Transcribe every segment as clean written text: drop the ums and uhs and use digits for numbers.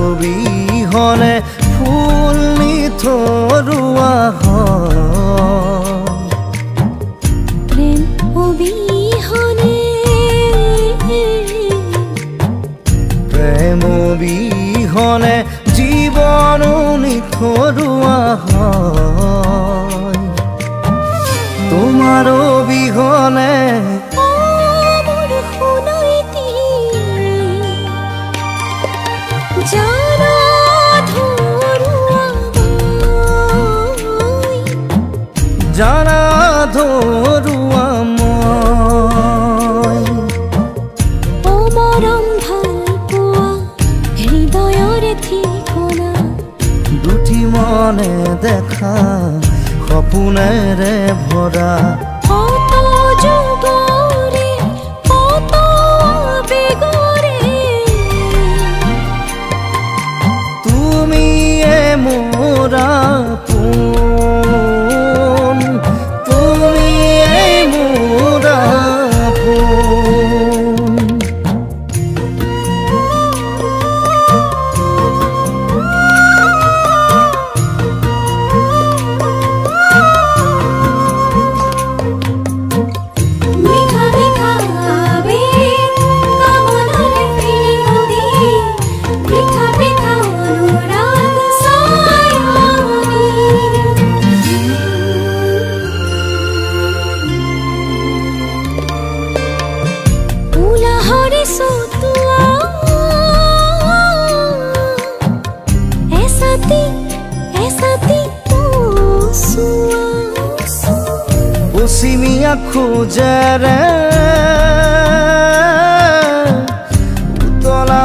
সুবাসবিহনে ফুল নিথৰুৱা প্ৰেম অবিহনে প্ৰেম অবিহনে জীৱন নিথৰুৱা তোমাৰ অবিহনে জানা ধৰুৱা মই অমৰম ভাল পোৱা হৃদয়ৰে ঠিকনা দুটি মনে দেখা সপোনেৰে ভৰা কত যুগৰে কত বেগৰে তুমিয়ে মোৰ আপোন তুমিয়ে মোৰ আপোন মিঠা মিঠা আবেগ কামনাৰে ফিৰি মিঠা মিঠা অনুৰাগ উলাহৰে সতুয়া এসাতি পোসুয়া পশ্চিমীয়া খোজেৰে উতলা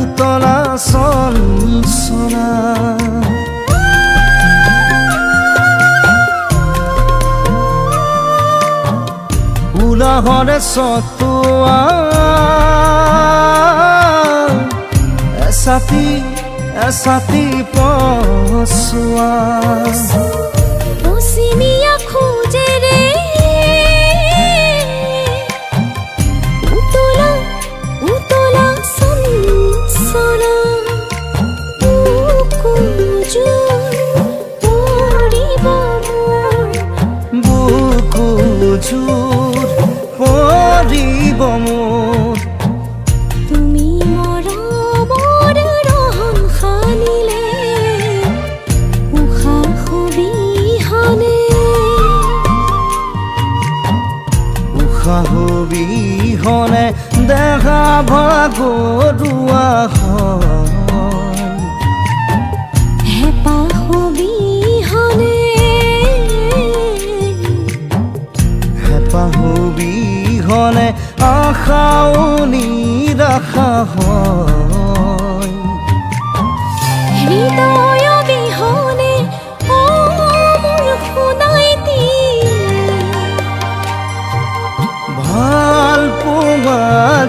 উতলা চঞ্চলা উলাহৰে সতুৱা এসাতি পচোৱা পশ্চিমীয়া খোজেৰে উতলা উতলা চঞ্চলা বুকুজুৰ পৰিব মোৰ তুমি মৰমৰ ৰহণ সানিলে উশাহ বিহনে দেখা ভাগৰুৱা হেঁপাহ বিহনে আশাও নিৰাশা হৃদয় বিহনে মোৰ শুনাইতি ভাল পোৱা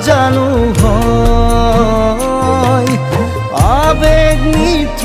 জানো হয় আবেগ নিথ